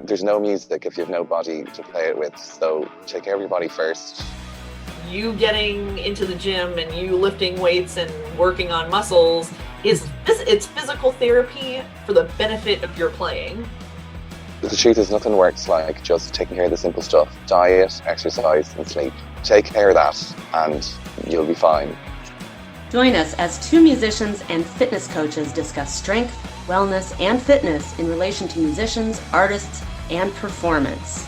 There's no music if you have no body to play it with, so take care of your body first. You getting into the gym and you lifting weights and working on muscles it's physical therapy for the benefit of your playing. The truth is, nothing works like just taking care of the simple stuff. Diet, exercise, and sleep. Take care of that and you'll be fine. Join us as two musicians and fitness coaches discuss strength, wellness, and fitness in relation to musicians, artists, and performance.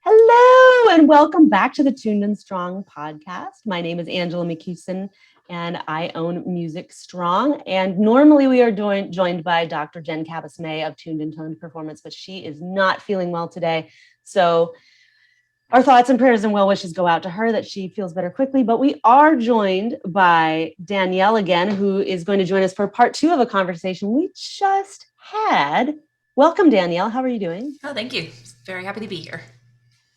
Hello, and welcome back to the Tuned and Strong podcast. My name is Angela McCuson, and I own Music Strong. And normally we are joined by Dr. Jen Cabas-May of Tuned and Toned Performance, but she is not feeling well today. So our thoughts and prayers and well wishes go out to her that she feels better quickly. But we are joined by Danniele again, who is going to join us for part 2 of a conversation we just had. Welcome, Danniele. How are you doing? Oh, thank you. Very happy to be here.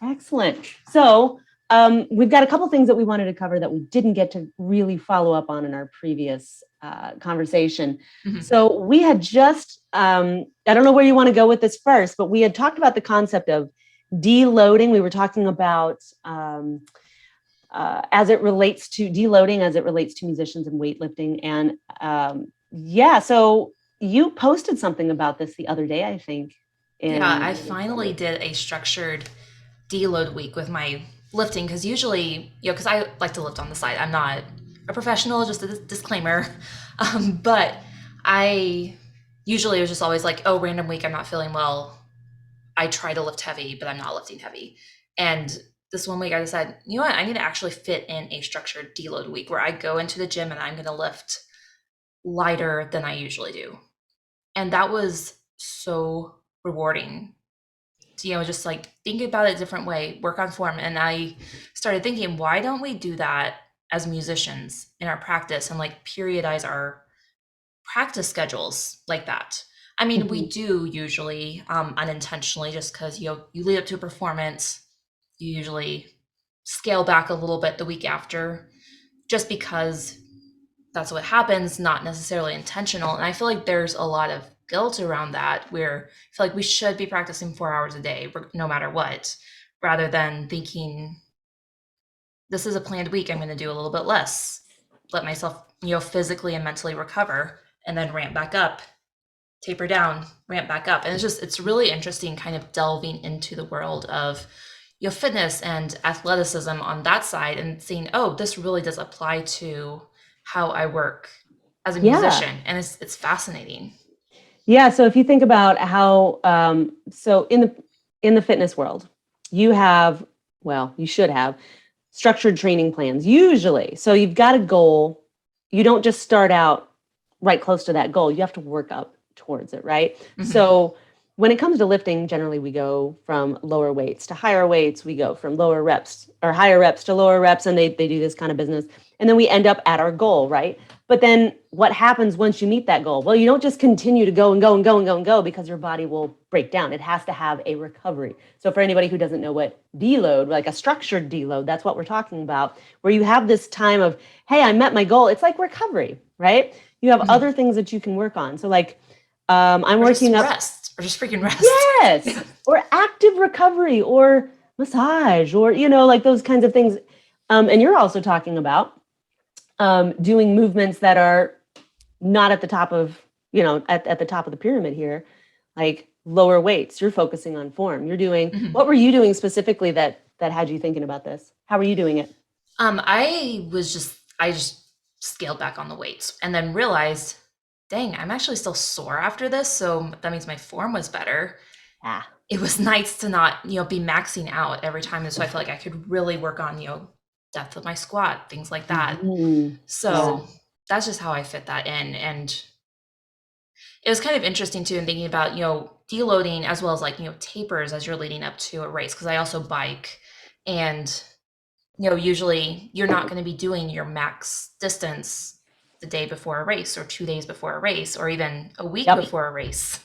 Excellent. So we've got a couple things that we wanted to cover that we didn't get to really follow up on in our previous conversation. Mm-hmm. So we had just, I don't know where you want to go with this first, but we had talked about the concept of deloading. We were talking about as it relates to deloading, as it relates to musicians and weightlifting. And so you posted something about this the other day, I think. I finally did a structured deload week with my lifting, because usually, because I like to lift on the side. I'm not a professional, just a disclaimer. But I usually was just always like, oh, random week, I'm not feeling well. I try to lift heavy, but I'm not lifting heavy. And this one week I decided, you know what, I need to actually fit in a structured deload week where I go into the gym and I'm going to lift lighter than I usually do. And that was so rewarding to, just like think about it a different way, work on form. And I started thinking, why don't we do that as musicians in our practice and like periodize our practice schedules like that? I mean, mm-hmm. We do usually unintentionally, just because you lead up to a performance, you usually scale back a little bit the week after, just because that's what happens, not necessarily intentional. And I feel like there's a lot of guilt around that, where I feel like we should be practicing 4 hours a day, no matter what, rather than thinking, this is a planned week, I'm going to do a little bit less, let myself, physically and mentally recover, and then ramp back up. Taper down, ramp back up. And it's really interesting kind of delving into the world of fitness and athleticism on that side and seeing, oh, this really does apply to how I work as a musician. And it's fascinating. Yeah. So if you think about how, so in the fitness world, you should have structured training plans usually. So you've got a goal. You don't just start out right close to that goal. You have to work up towards it, right? Mm-hmm. So when it comes to lifting, generally we go from lower weights to higher weights. We go from lower reps or higher reps to lower reps, and they do this kind of business. And then we end up at our goal, right? But then what happens once you meet that goal? Well, you don't just continue to go and go and go and go and go, because your body will break down. It has to have a recovery. So for anybody who doesn't know what deload, like a structured deload, that's what we're talking about, where you have this time of, hey, I met my goal. It's like recovery, right? You have mm-hmm. other things that you can work on. So like, I'm working up rest, or just freaking rest. Yes, or active recovery, or massage, or like those kinds of things. And you're also talking about doing movements that are not at the top of at the top of the pyramid here, like lower weights. You're focusing on form. You're doing mm-hmm. What were you doing specifically that had you thinking about this? How were you doing it? I just scaled back on the weights and then realized, dang, I'm actually still sore after this. So that means my form was better. It was nice to not, be maxing out every time. And so I feel like I could really work on, depth of my squat, things like that. Mm-hmm. So that's just how I fit that in. And it was kind of interesting too, in thinking about, deloading as well as like, tapers as you're leading up to a race. Cause I also bike, and, usually you're not going to be doing your max distance the day before a race, or 2 days before a race, or even a week before a race.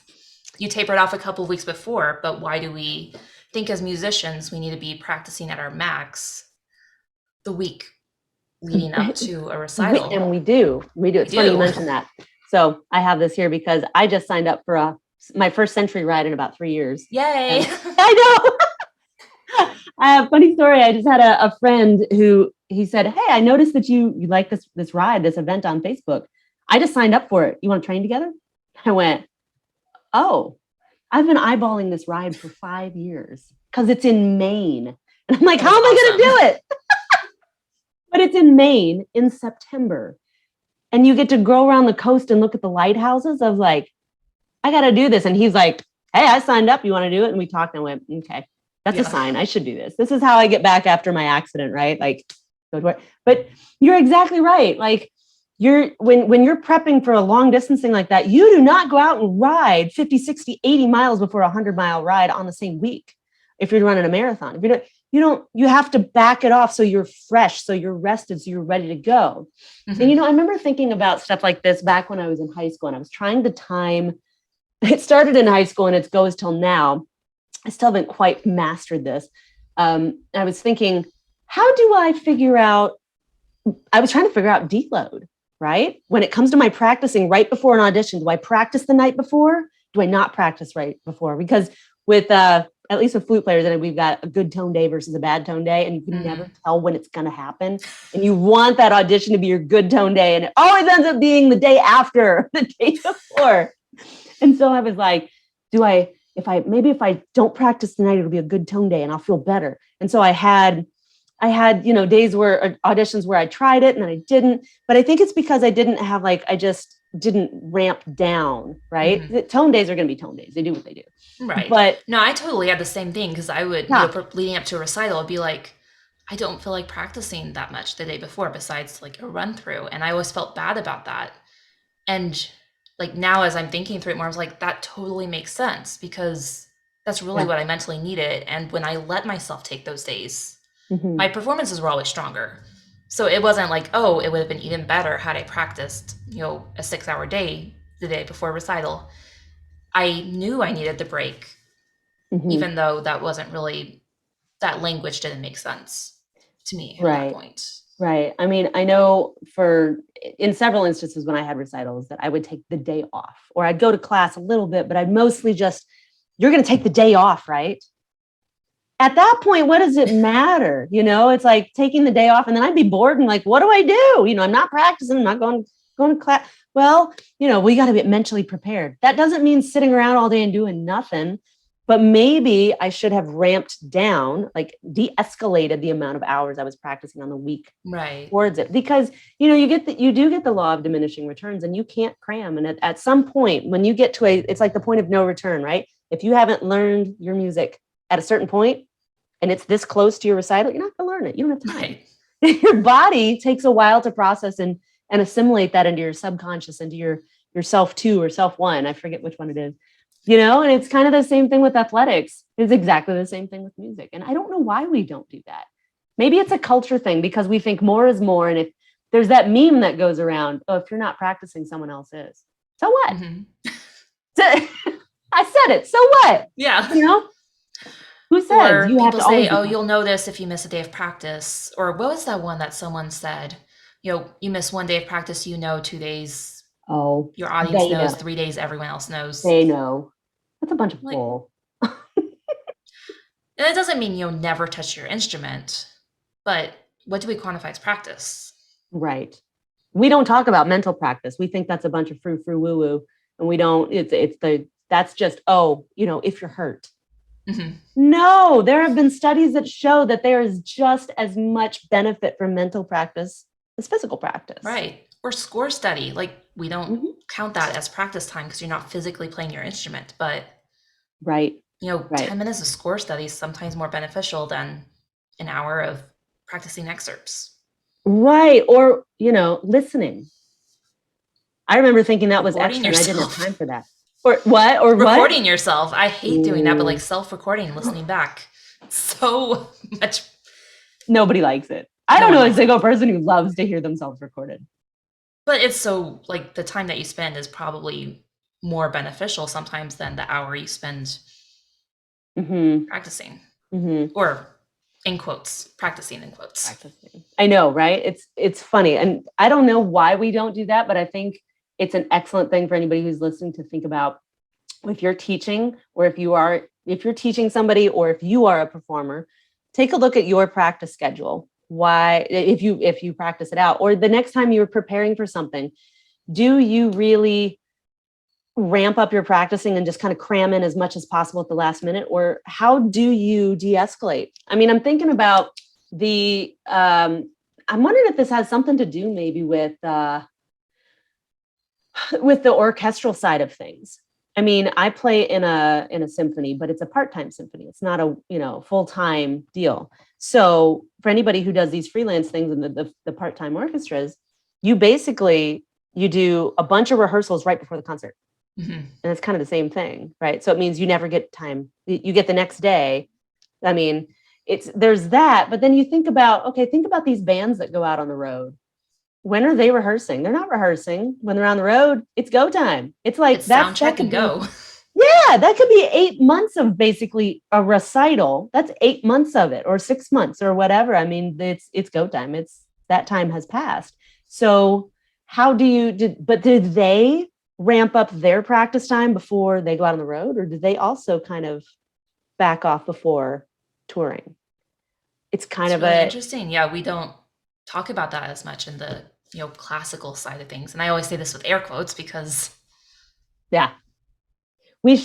You tapered off a couple of weeks before, but why do we think as musicians we need to be practicing at our max the week leading up to a recital. And we do. It's funny you mentioned that. So I have this here because I just signed up for my first century ride in about 3 years. Yay! I know. I have a funny story. I just had a friend who he said, "Hey, I noticed that you like this ride, this event on Facebook. I just signed up for it. You want to train together?" I went, "Oh, I've been eyeballing this ride for 5 years because it's in Maine." And I'm like, "How am I going to do it?" But it's in Maine in September. And you get to go around the coast and look at the lighthouses. I was like, I got to do this. And he's like, "Hey, I signed up. You want to do it?" And we talked and I went, "Okay, that's a sign. I should do this. This is how I get back after my accident, right? Like, go to work." But you're exactly right. Like, when you're prepping for a long distancing like that, you do not go out and ride 50, 60, 80 miles before a 100-mile ride on the same week. If you're running a marathon, you have to back it off so you're fresh, so you're rested, so you're ready to go. Mm-hmm. And, I remember thinking about stuff like this back when I was in high school and I was trying to time. It started in high school and it goes till now. I still haven't quite mastered this. I was thinking, how do I figure out, I was trying to figure out deload, right? When it comes to my practicing right before an audition, do I practice the night before? Do I not practice right before? Because with, at least with flute players, we've got a good tone day versus a bad tone day, and you can never tell when it's going to happen. And you want that audition to be your good tone day, and it always ends up being the day after, the day before. And so I was like, if I don't practice tonight, it'll be a good tone day, and I'll feel better. And so I had days where auditions where I tried it and then I didn't. But I think it's because I didn't have I just didn't ramp down, right? Mm-hmm. The tone days are going to be tone days. They do what they do. Right. But no, I totally had the same thing because I would, leading up to a recital, I'd be like, I don't feel like practicing that much the day before besides a run through. And I always felt bad about that. And now as I'm thinking through it more, I was like, that totally makes sense because that's really what I mentally needed. And when I let myself take those days, my performances were always stronger. So it wasn't like, oh, it would have been even better had I practiced, a 6-hour day the day before recital. I knew I needed the break, even though that language didn't make sense to me at that point. Right. I mean, I know in several instances when I had recitals that I would take the day off or I'd go to class a little bit, but I'd mostly you're going to take the day off, right? At that point, what does it matter? It's like taking the day off and then I'd be bored and what do I do? I'm not practicing. I'm not going to class. Well, we got to get mentally prepared. That doesn't mean sitting around all day and doing nothing, but maybe I should have ramped down, de-escalated the amount of hours I was practicing on the week towards it. Because, you do get the law of diminishing returns and you can't cram. And at some point when you get to it's like the point of no return, right? If you haven't learned your music at a certain point and it's this close to your recital, you're not going to learn it. You don't have time. Right. Your body takes a while to process and assimilate that into your subconscious, into your self 2 or self 1. I forget which one it is, and it's kind of the same thing with athletics. It's exactly the same thing with music. And I don't know why we don't do that. Maybe it's a culture thing because we think more is more. And if there's that meme that goes around, oh, if you're not practicing, someone else is. So what? I said it. So what? Yeah. Who says you have to say, oh, you'll know this if you miss a day of practice. Or what was that one that someone said? You miss 1 day of practice, 2 days. Oh, your audience knows. 3 days, everyone else knows. They know. That's a bunch of bull. And it doesn't mean you'll never touch your instrument, but what do we quantify as practice? Right. We don't talk about mental practice. We think that's a bunch of frou woo woo, and we don't. That's just if you're hurt. Mm-hmm. No, there have been studies that show that there is just as much benefit from mental practice as physical practice. Right. Or score study. We don't count that as practice time because you're not physically playing your instrument. But 10 minutes of score study is sometimes more beneficial than an hour of practicing excerpts. Right. Or, listening. I remember thinking that was extra and I didn't have time for that. Or what? Or recording yourself. I hate doing that, but self-recording and listening back. So much. Nobody likes it. I don't know a single person who loves to hear themselves recorded. But it's so the time that you spend is probably more beneficial sometimes than the hour you spend practicing or in quotes, practicing in quotes. Practicing. I know, right? It's funny. And I don't know why we don't do that, but I think it's an excellent thing for anybody who's listening to think about if you're teaching, or if you're teaching somebody, or if you are a performer, take a look at your practice schedule. Why, if you practice it out, or the next time you're preparing for something, do you really ramp up your practicing and just kind of cram in as much as possible at the last minute? Or how do you de-escalate? I mean, I'm thinking about I'm wondering if this has something to do maybe with the orchestral side of things. I mean, I play in a symphony, but it's a part-time symphony. It's not a, full-time deal. So for anybody who does these freelance things in the part-time orchestras, you do a bunch of rehearsals right before the concert. Mm-hmm. And it's kind of the same thing, right? So it means you never get time. You get the next day. I mean, there's that, but then you think about these bands that go out on the road. When are they rehearsing? They're not rehearsing. When they're on the road, it's go time. It's like that soundtrack and go. Yeah, that could be 8 months of basically a recital. That's 8 months of it, or 6 months, or whatever. I mean, it's go time. It's that time has passed. So how did they ramp up their practice time before they go out on the road, or did they also kind of back off before touring? It's really interesting. Yeah, we don't talk about that as much in the classical side of things, and I always say this with air quotes because we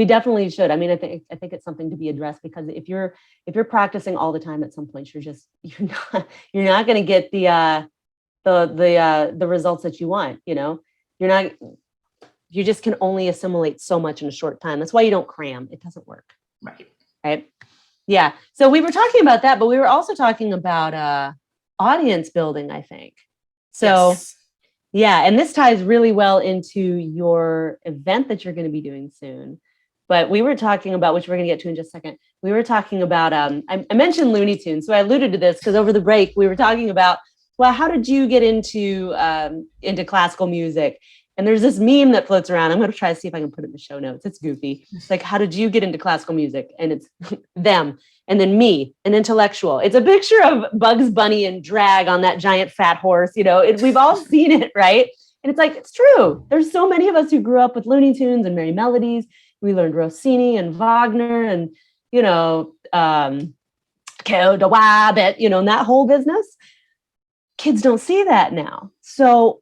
definitely should. I mean, I think it's something to be addressed, because if you're practicing all the time, at some point you're not going to get the results that you want. You just can only assimilate so much in a short time. That's why you don't cram. It doesn't work. Right. Yeah. So we were talking about that, but we were also talking about audience building, I think. So yes. Yeah. And this ties really well into your event that you're going to be doing soon. But we were talking about, which we're going to get to in just a second. We were talking about, I mentioned Looney Tunes. So I alluded to this because over the break, we were talking about, well, how did you get into classical music? And there's this meme that floats around. I'm going to try to see if I can put it in the show notes. It's goofy. It's like, how did you get into classical music? And it's them. And then me, an intellectual. It's a picture of Bugs Bunny and drag on that giant fat horse. We've all seen it, right? And it's like, it's true. There's so many of us who grew up with Looney Tunes and Merry Melodies. We learned Rossini and Wagner and, Kel de Wabbit, and that whole business. Kids don't see that now. So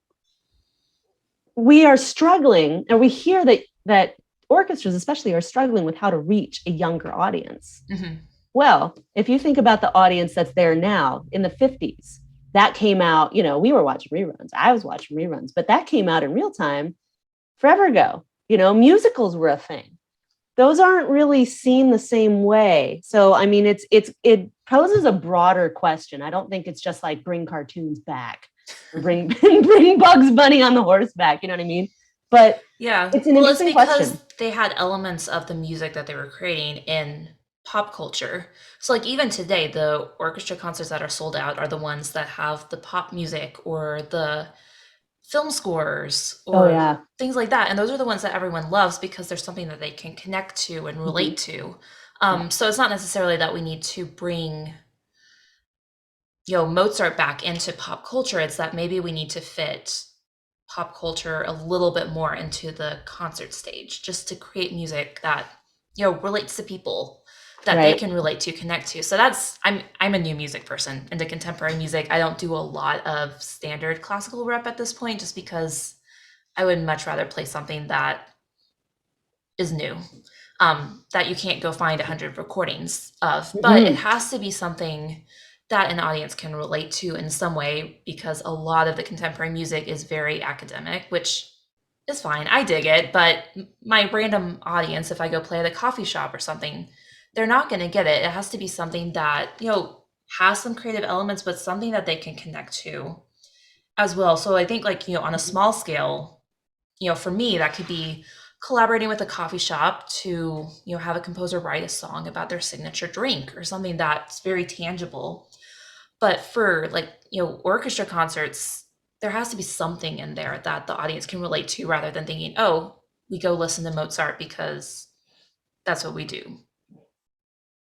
we are struggling, and we hear that orchestras especially are struggling with how to reach a younger audience. Mm-hmm. Well, if you think about the audience that's there now, in the 50s, that came out, we were watching reruns. I was watching reruns, but that came out in real time forever ago. Musicals were a thing. Those aren't really seen the same way. So, I mean, it poses a broader question. I don't think it's just like bring cartoons back. Bring Bugs Bunny on the horseback, you know what I mean? But yeah, it's an interesting question. Because they had elements of the music that they were creating in pop culture. So like even today, the orchestra concerts that are sold out are the ones that have the pop music or the film scores or things like that. And those are the ones that everyone loves because there's something that they can connect to and relate to. So it's not necessarily that we need to bring Mozart back into pop culture. It's that maybe we need to fit pop culture a little bit more into the concert stage, just to create music that relates to people, that they can relate to, connect to. So I'm a new music person into contemporary music. I don't do a lot of standard classical rep at this point, just because I would much rather play something that is new, that you can't go find 100 recordings of, but it has to be something that an audience can relate to in some way, because a lot of the contemporary music is very academic, which is fine. I dig it, but my random audience, if I go play at a coffee shop or something, they're not going to get it. It has to be something that, has some creative elements, but something that they can connect to as well. So I think on a small scale, for me, that could be collaborating with a coffee shop to, have a composer write a song about their signature drink or something that's very tangible. But for orchestra concerts, there has to be something in there that the audience can relate to, rather than thinking, oh, we go listen to Mozart because that's what we do.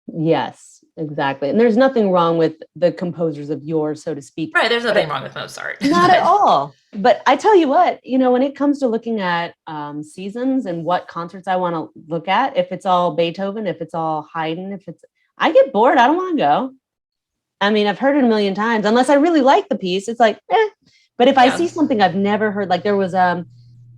Yes. Exactly. And there's nothing wrong with the composers of yore, so to speak. Right. There's nothing wrong with Mozart. Not at all. But I tell you what, when it comes to looking at seasons and what concerts I want to look at, if it's all Beethoven, if it's all Haydn, I get bored. I don't want to go. I mean, I've heard it a million times. Unless I really like the piece, it's like, eh. But if I see something I've never heard, like there was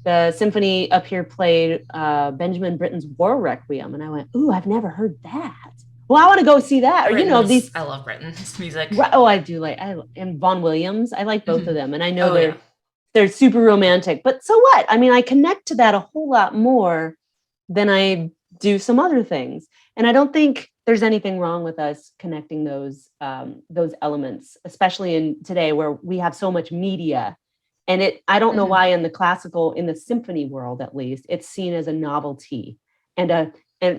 the symphony up here played Benjamin Britten's War Requiem, and I went, ooh, I've never heard that. Well, I want to go see that. Or I love Britten's music. Oh, I do and Vaughan Williams. I like both of them, and I know they're super romantic. But so what? I mean, I connect to that a whole lot more than I do some other things, and I don't think there's anything wrong with us connecting those elements, especially in today where we have so much media. And I don't know why in the symphony world, at least, it's seen as a novelty and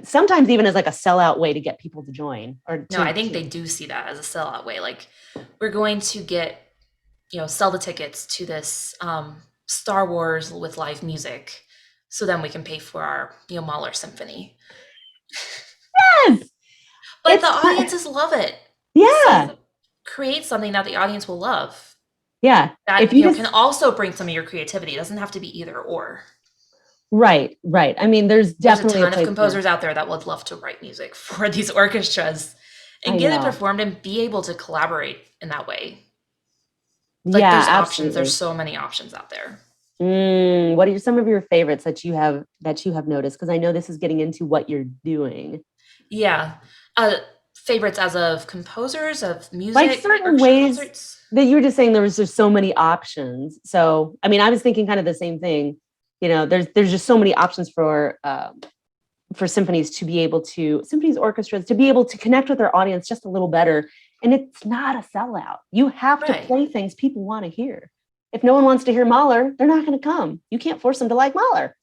sometimes even as like a sellout way to get people to join. I think they do see that as a sellout way. Like, we're going to sell the tickets to this Star Wars with live music, so then we can pay for our Mahler symphony. Yes, but the audiences love it. Yeah, so create something that the audience will love. Yeah, that if you can also bring some of your creativity. It doesn't have to be either or. Right. I mean, there's definitely a ton of composers out there that would love to write music for these orchestras and get it performed and be able to collaborate in that way. Like, there's options. There's so many options out there. What are some of your favorites that you have noticed? Because I know this is getting into what you're doing. Yeah. Favorites as of composers of music, like certain ways concerts? That you were just saying there's so many options. So, I mean, I was thinking kind of the same thing. There's just so many options for symphonies orchestras to be able to connect with their audience just a little better. And it's not a sellout. You have to play things people want to hear. If no one wants to hear Mahler, they're not going to come. You can't force them to like Mahler.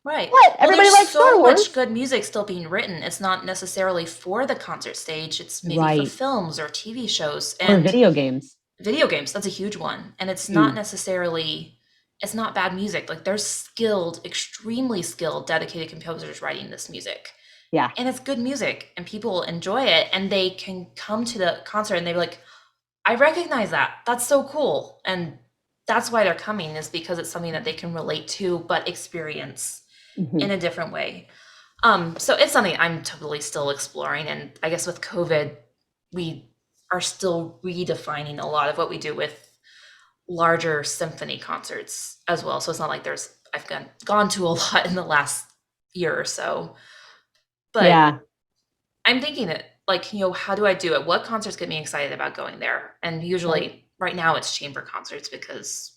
Right. What? Everybody likes Star Wars. So much good music still being written. It's not necessarily for the concert stage. It's maybe for films or TV shows. Or video games. Video games, that's a huge one. And it's not necessarily, it's not bad music. Like, there's skilled, extremely skilled, dedicated composers writing this music. Yeah. And it's good music and people enjoy it. And they can come to the concert and they're like, I recognize that. That's so cool. And that's why they're coming, is because it's something that they can relate to, but experience in a different way. So it's something I'm totally still exploring. And I guess with COVID, we are still redefining a lot of what we do with larger symphony concerts as well. So it's not like I've gone to a lot in the last year or so. But I'm thinking that, like, how do I do it? What concerts get me excited about going there? And usually right now it's chamber concerts, because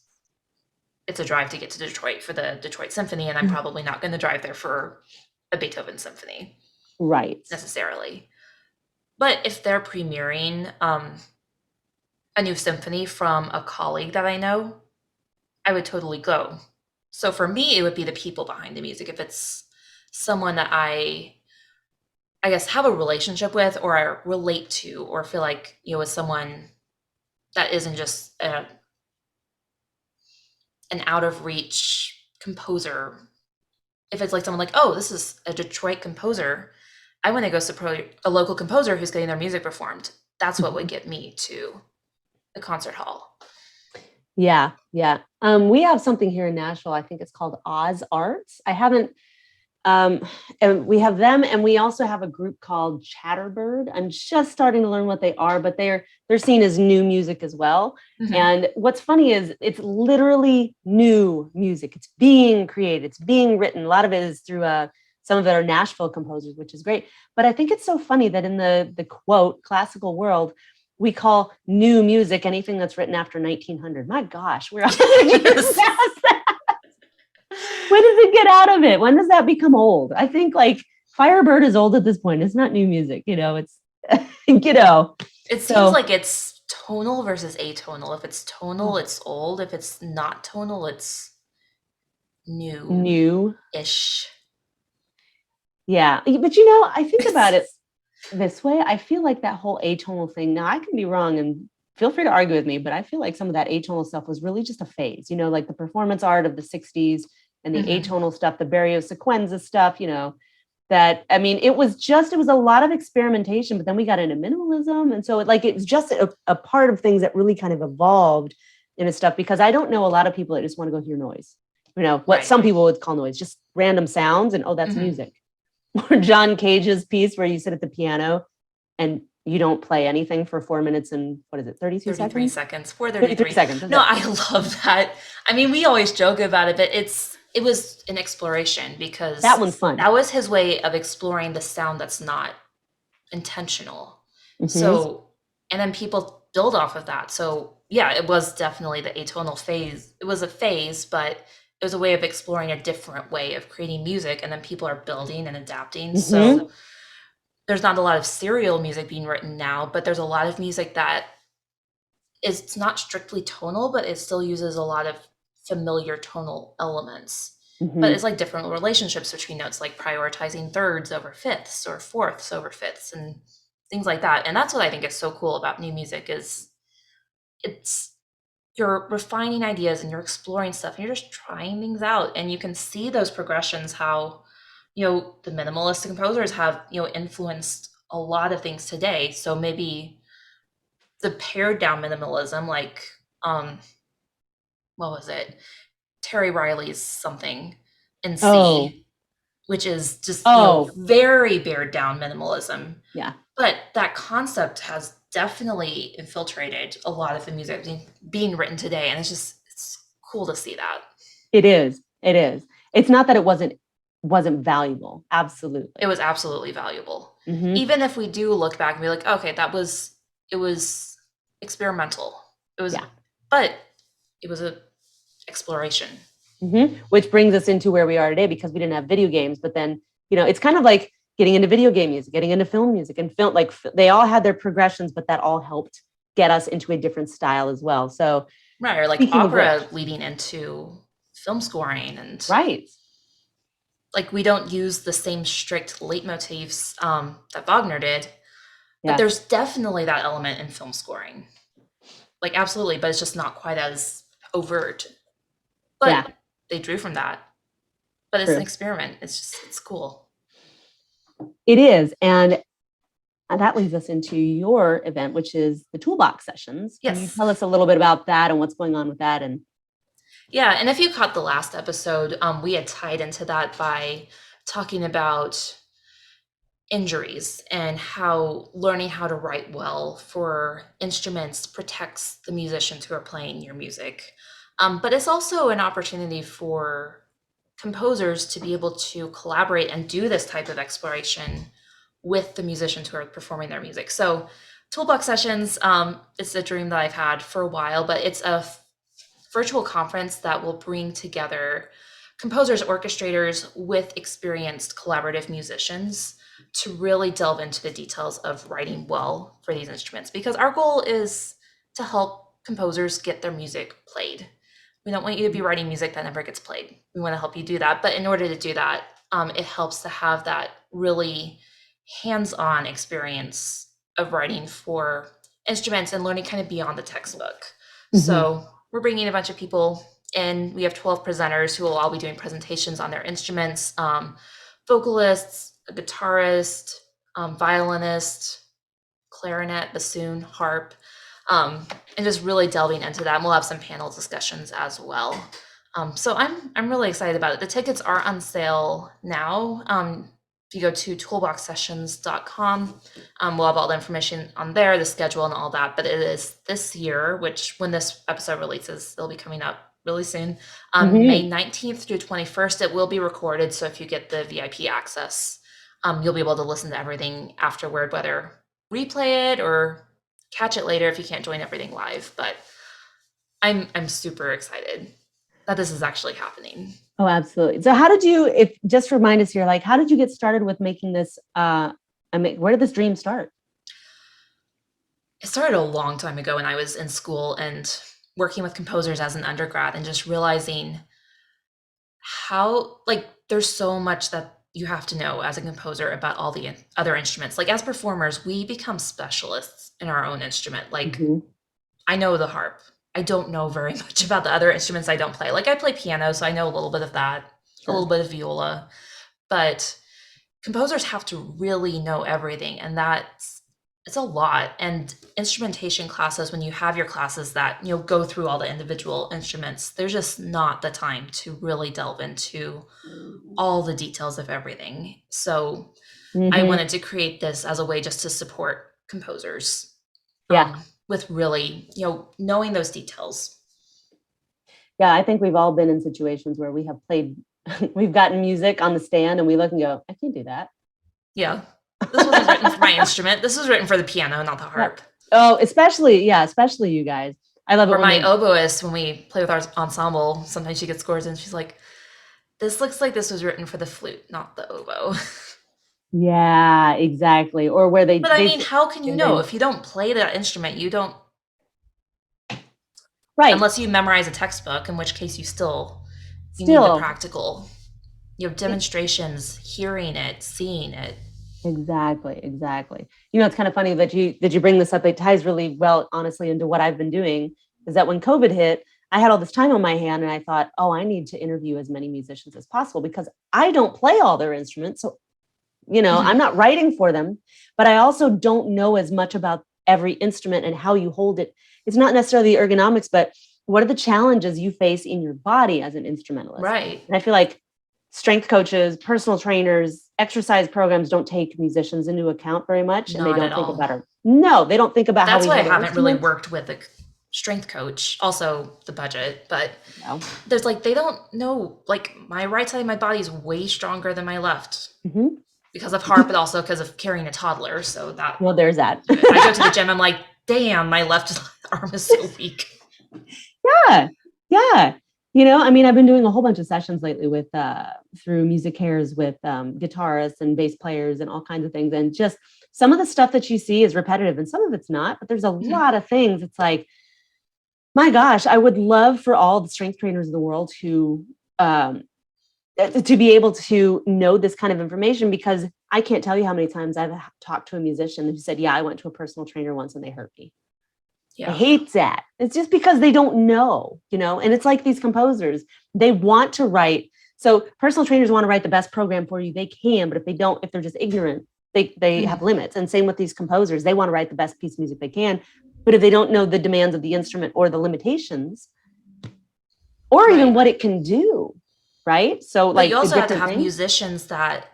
it's a drive to get to Detroit for the Detroit Symphony, and I'm probably not going to drive there for a Beethoven symphony. Right. Necessarily. But if they're premiering a new symphony from a colleague that I know, I would totally go. So for me, it would be the people behind the music. If it's someone that I guess have a relationship with, or I relate to, or feel like, is someone that isn't just an out of reach composer. If it's like someone like, oh, this is a Detroit composer, I want to go support a local composer who's getting their music performed. That's what would get me to the concert hall. Yeah. We have something here in Nashville. I think it's called Oz Arts. I haven't, and we have them, and we also have a group called Chatterbird. I'm just starting to learn what they are, but they're seen as new music as well. And what's funny is it's literally new music. It's being created. It's being written. A lot of it is through some of it are Nashville composers, which is great. But I think it's so funny that in the quote classical world, we call new music anything that's written after 1900. My gosh, we're past that. When does it get out of it? When does that become old? I think like Firebird is old at this point. It's not new music, it's, It seems like it's tonal versus atonal. If it's tonal, it's old. If it's not tonal, it's new-ish. Yeah. But I think about it this way. I feel like that whole atonal thing, now I can be wrong and feel free to argue with me, but I feel like some of that atonal stuff was really just a phase, like the performance art of the 60s and the atonal stuff, the Barrio Sequenza stuff, that, I mean, it was a lot of experimentation, but then we got into minimalism. And so it's just a part of things that really kind of evolved into stuff, because I don't know a lot of people that just want to go hear noise, what some people would call noise, just random sounds, and that's music. Or John Cage's piece where you sit at the piano and you don't play anything for 4 minutes and 32 33 seconds? seconds. 4:33 seconds. No, I love that. I mean, we always joke about it, but it was an exploration, because that one's fun. That was his way of exploring the sound that's not intentional. Mm-hmm. So, and then people build off of that. So yeah, it was definitely the atonal phase. It was a phase, but it was a way of exploring a different way of creating music, and then people are building and adapting. Mm-hmm. So there's not a lot of serial music being written now, but there's a lot of music that is not strictly tonal, but it still uses a lot of familiar tonal elements. Mm-hmm. But it's like different relationships between notes, like prioritizing thirds over fifths or fourths over fifths and things like that. And that's what I think is so cool about new music, is you're refining ideas and you're exploring stuff and you're just trying things out, and you can see those progressions, how the minimalist composers have influenced a lot of things today. So maybe the pared down minimalism, like what was it, Terry Riley's something in C, which is just very pared down minimalism. Yeah, but that concept has definitely infiltrated a lot of the music being written today, and it's cool to see that. It is. It's not that it wasn't valuable. Absolutely, it was absolutely valuable. Mm-hmm. Even if we do look back and be like, okay, it was experimental. It was, but it was a exploration. Mm-hmm. Which brings us into where we are today, because we didn't have video games. But then, it's kind of like getting into video game music, getting into film music, and film, like they all had their progressions, but that all helped get us into a different style as well. So, right, or like opera leading into film scoring, and like we don't use the same strict leitmotifs that Wagner did, but there's definitely that element in film scoring, like absolutely, but it's just not quite as overt. But they drew from that. But it's an experiment. It's cool. It is. And that leads us into your event, which is the Toolbox Sessions. Yes. Can you tell us a little bit about that and what's going on with that? And and if you caught the last episode, we had tied into that by talking about injuries and how learning how to write well for instruments protects the musicians who are playing your music. But it's also an opportunity for composers to be able to collaborate and do this type of exploration with the musicians who are performing their music. So Toolbox Sessions, it's a dream that I've had for a while, but it's a virtual conference that will bring together composers, orchestrators with experienced collaborative musicians to really delve into the details of writing well for these instruments, because our goal is to help composers get their music played. We don't want you to be writing music that never gets played. We want to help you do that. But in order to do that, it helps to have that really hands-on experience of writing for instruments and learning kind of beyond the textbook. Mm-hmm. So we're bringing a bunch of people in. We have 12 presenters who will all be doing presentations on their instruments, vocalists, a guitarist, violinist, clarinet, bassoon, harp, and just really delving into that. And we'll have some panel discussions as well. So I'm really excited about it. The tickets are on sale now. If you go to toolboxsessions.com, we'll have all the information on there, the schedule and all that. But it is this year, which when this episode releases, it'll be coming up really soon. May 19th through 21st, it will be recorded. So if you get the VIP access, you'll be able to listen to everything afterward, whether replay it or catch it later if you can't join everything live. But I'm super excited that this is actually happening. Oh, absolutely. So how did you, just remind us here, like, how did you get started with making this, where did this dream start? It started a long time ago when I was in school and working with composers as an undergrad, and just realizing how, like, there's so much that you have to know as a composer about all the other instruments. Like, as performers, we become specialists in our own instrument. Like, I know the harp. I don't know very much about the other instruments I don't play. Like, I play piano, so I know a little bit of that, a little bit of viola. But composers have to really know everything, and it's a lot. And instrumentation classes, when you have your classes that go through all the individual instruments, there's just not the time to really delve into all the details of everything. So I wanted to create this as a way just to support composers with really knowing those details. Yeah, I think we've all been in situations where we have played, we've gotten music on the stand and we look and go, I can't do that. Yeah. This wasn't written for my instrument. This was written for the piano, not the harp. Oh, especially you guys. I love it. Or my oboist, when we play with our ensemble, sometimes she gets scores and she's like, this looks like this was written for the flute, not the oboe. Yeah, exactly. Or where But I mean, how can you know? If you don't play that instrument, you don't. Right. Unless you memorize a textbook, in which case you need the practical, demonstrations, hearing it, seeing it. Exactly. It's kind of funny that you bring this up. It ties really well, honestly, into what I've been doing. Is that when COVID hit, I had all this time on my hand and I thought, oh, I need to interview as many musicians as possible because I don't play all their instruments. So, I'm not writing for them, but I also don't know as much about every instrument and how you hold it. It's not necessarily the ergonomics, but what are the challenges you face in your body as an instrumentalist? Right. And I feel like strength coaches, personal trainers, exercise programs don't take musicians into account very much. And they don't think about it. No, they don't think about how. That's why I haven't really worked with a strength coach. Also the budget, but there's they don't know, my right side of my body is way stronger than my left because of harp, but also because of carrying a toddler. So there's that. I go to the gym. I'm like, damn, my left arm is so weak. Yeah. I've been doing a whole bunch of sessions lately with through music cares with guitarists and bass players and all kinds of things. And just some of the stuff that you see is repetitive and some of it's not, but there's a lot of things. It's like, my gosh, I would love for all the strength trainers in the world to be able to know this kind of information, because I can't tell you how many times I've talked to a musician who said, yeah, I went to a personal trainer once and they hurt me. Yeah. I hate that. It's just because they don't know, and it's like these composers, they want to write. So personal trainers want to write the best program for you. They can, but if they're just ignorant, they have limits. And same with these composers, they want to write the best piece of music they can. But if they don't know the demands of the instrument or the limitations, or even what it can do, right? So you also have to have musicians that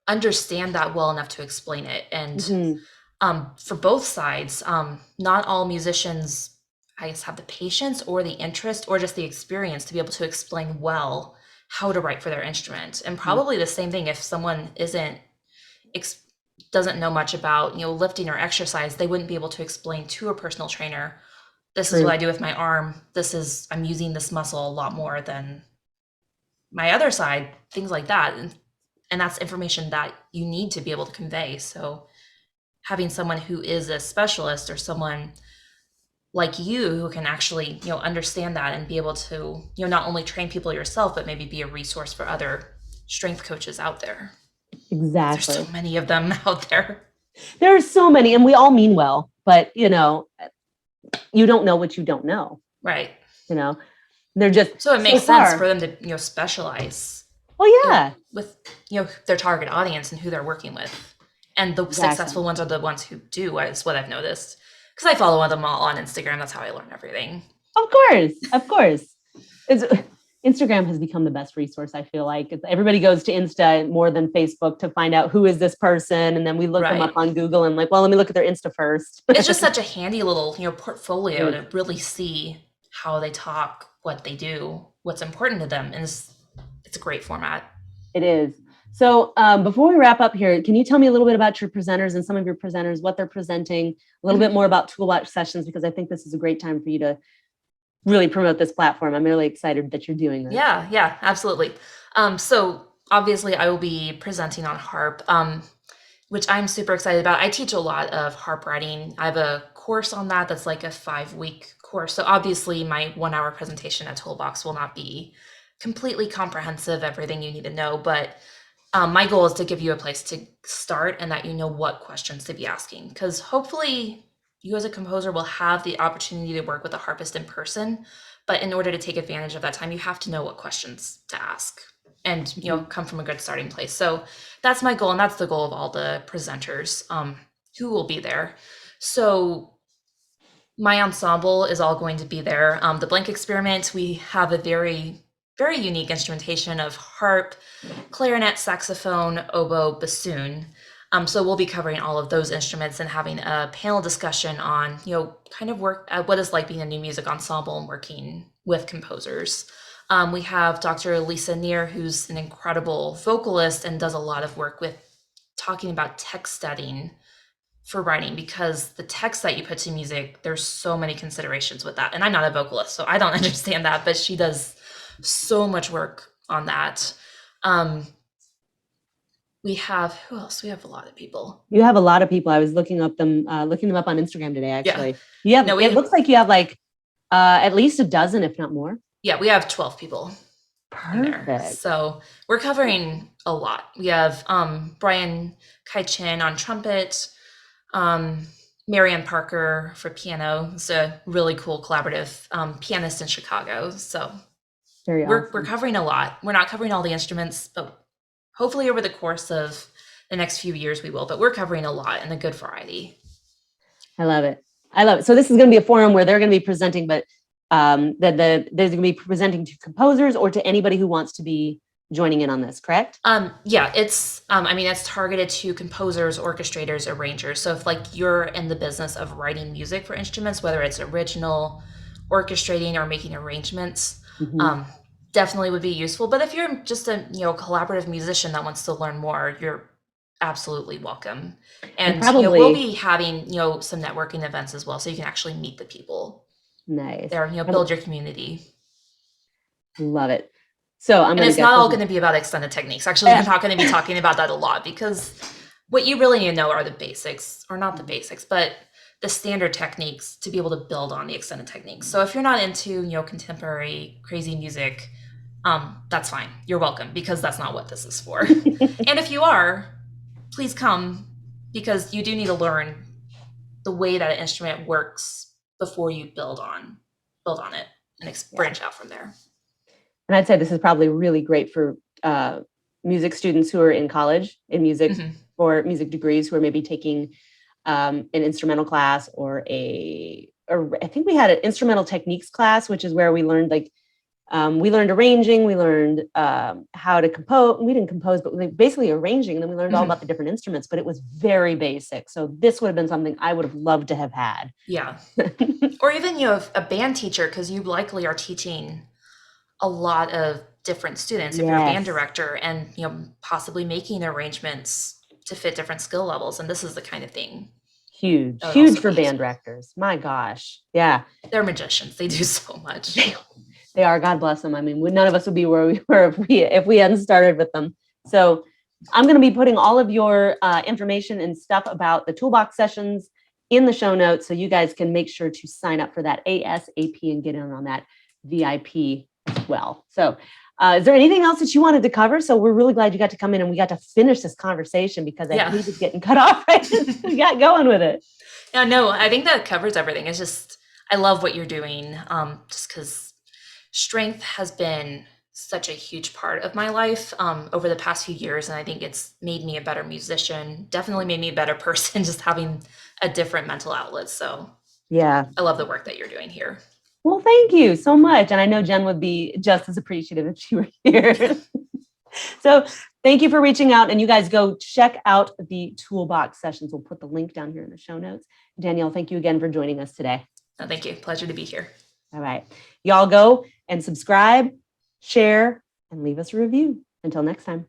understand that well enough to explain it. And for both sides, not all musicians, I guess, have the patience or the interest or just the experience to be able to explain well how to write for their instrument. And probably the same thing if someone doesn't know much about lifting or exercise, they wouldn't be able to explain to a personal trainer, this is what I do with my arm, I'm using this muscle a lot more than my other side, things like that. And that's information that you need to be able to convey. So having someone who is a specialist or someone like you who can actually understand that and be able to not only train people yourself, but maybe be a resource for other strength coaches out there. Exactly. There's so many of them out there. There are so many, and we all mean well, but you don't know what you don't know. Right. They're just so it makes sense for them to specialize. Well, yeah. With their target audience and who they're working with. And the successful ones are the ones who do, is what I've noticed. Because I follow them all on Instagram. That's how I learn everything. Of course. Instagram has become the best resource, I feel like. Everybody goes to Insta more than Facebook to find out who is this person. And then we look them up on Google and let me look at their Insta first. It's just such a handy little, portfolio to really see how they talk, what they do, what's important to them. And it's a great format. It is. So before we wrap up here, can you tell me a little bit about your presenters and some of your presenters, what they're presenting, a little bit more about Toolbox Sessions, because I think this is a great time for you to really promote this platform. I'm really excited that you're doing this. Yeah, absolutely. So obviously I will be presenting on harp, which I'm super excited about. I teach a lot of harp writing. I have a course on that that's like a 5-week course. So obviously my 1-hour presentation at Toolbox will not be completely comprehensive, everything you need to know, but my goal is to give you a place to start and that you know what questions to be asking, because hopefully you as a composer will have the opportunity to work with a harpist in person, but in order to take advantage of that time, you have to know what questions to ask. and come from a good starting place. So that's my goal, and that's the goal of all the presenters who will be there. So my ensemble is all going to be there. The Blank Experiment, we have a very, very unique instrumentation of harp, clarinet, saxophone, oboe, bassoon. So we'll be covering all of those instruments and having a panel discussion on, kind of work what it's like being a new music ensemble and working with composers. We have Dr. Lisa Neer, who's an incredible vocalist and does a lot of work with talking about text studying for writing, because the text that you put to music, there's so many considerations with that. And I'm not a vocalist, so I don't understand that, but she does so much work on that. We have, who else? We have a lot of people. You have a lot of people. I was looking them up on Instagram today, actually. Yeah. It looks like you have like at least a dozen, if not more. Yeah, we have 12 people. Perfect. So we're covering a lot. We have Brian Kai-Chin on trumpet, Marianne Parker for piano. It's a really cool collaborative pianist in Chicago. So we're covering a lot. We're not covering all the instruments, but hopefully over the course of the next few years we will. But we're covering a lot and a good variety. I love it. So this is going to be a forum where they're going to be presenting, but there's going to be presenting to composers or to anybody who wants to be joining in on this, correct? Yeah, it's targeted to composers, orchestrators, arrangers. So if you're in the business of writing music for instruments, whether it's original, orchestrating, or making arrangements, definitely would be useful. But if you're just a collaborative musician that wants to learn more, you're absolutely welcome. And we'll be having some networking events as well, so you can actually meet the people. Nice. There, build your community. Love it. So it's not all going to be about extended techniques. Actually, we're not going to be talking about that a lot, because what you really need to know are the basics, or not the basics, but the standard techniques to be able to build on the extended techniques. So if you're not into contemporary crazy music, that's fine. You're welcome, because that's not what this is for. And if you are, please come, because you do need to learn the way that an instrument works before you build on it and branch out from there. And I'd say this is probably really great for music students who are in college in music, or music degrees, who are maybe taking an instrumental class, or I think we had an instrumental techniques class, which is where we learned we learned arranging, we learned how to compose. We didn't compose, but we basically arranging, and then we learned all about the different instruments, but it was very basic. So this would have been something I would have loved to have had. Yeah. Or even a band teacher, because you likely are teaching a lot of different students if you're a band director, and possibly making arrangements to fit different skill levels. And this is the kind of thing. Huge for band directors. My gosh. Yeah. They're magicians. They do so much. They are. God bless them. I mean, none of us would be where we were if we hadn't started with them. So I'm going to be putting all of your information and stuff about the Toolbox Sessions in the show notes, so you guys can make sure to sign up for that ASAP and get in on that VIP as well. So is there anything else that you wanted to cover? So we're really glad you got to come in and we got to finish this conversation, because I hated getting cut off right as we got going with it. Yeah, no, I think that covers everything. It's just, I love what you're doing, just because strength has been such a huge part of my life over the past few years. And I think it's made me a better musician, definitely made me a better person, just having a different mental outlet. So yeah, I love the work that you're doing here. Well, thank you so much. And I know Jen would be just as appreciative if she were here. So thank you for reaching out, and you guys go check out the Toolbox Sessions. We'll put the link down here in the show notes. Danielle, thank you again for joining us today. Oh, thank you. Pleasure to be here. All right. Y'all go and subscribe, share, and leave us a review. Until next time.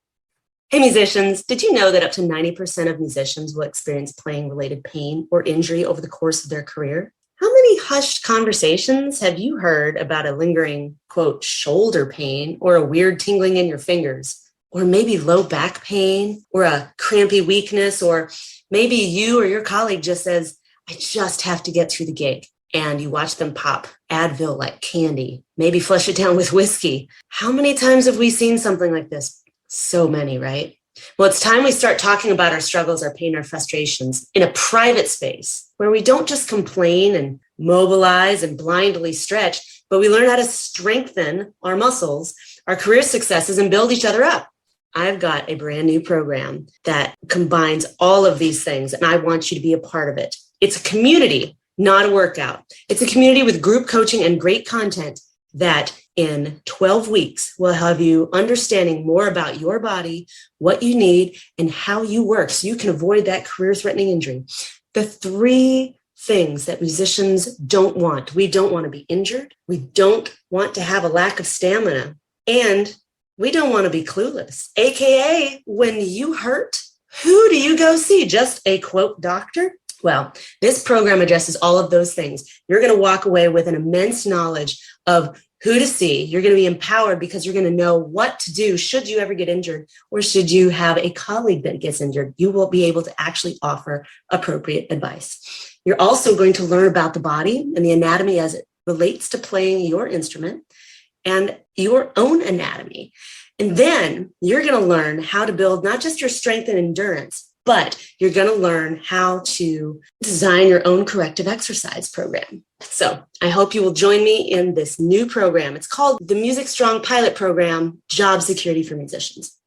Hey musicians, did you know that up to 90% of musicians will experience playing-related pain or injury over the course of their career? How many hushed conversations have you heard about a lingering, quote, shoulder pain, or a weird tingling in your fingers? Or maybe low back pain, or a crampy weakness, or maybe you or your colleague just says, I just have to get through the gig. And you watch them pop Advil like candy, maybe flush it down with whiskey. How many times have we seen something like this? So many, right? Well, it's time we start talking about our struggles, our pain, our frustrations in a private space where we don't just complain and mobilize and blindly stretch, but we learn how to strengthen our muscles, our career successes, and build each other up. I've got a brand new program that combines all of these things, and I want you to be a part of it. It's a community, not a workout. It's a community with group coaching and great content that in 12 weeks will have you understanding more about your body, what you need, and how you work so you can avoid that career-threatening injury. The 3 things that musicians don't want. We don't want to be injured. We don't want to have a lack of stamina. And we don't want to be clueless. AKA, when you hurt, who do you go see? Just a quote doctor? Well, this program addresses all of those things. You're going to walk away with an immense knowledge of who to see. You're going to be empowered because you're going to know what to do should you ever get injured, or should you have a colleague that gets injured. You will be able to actually offer appropriate advice. You're also going to learn about the body and the anatomy as it relates to playing your instrument and your own anatomy. And then you're going to learn how to build not just your strength and endurance, but you're going to learn how to design your own corrective exercise program. So I hope you will join me in this new program. It's called the Music Strong Pilot Program, Job Security for Musicians.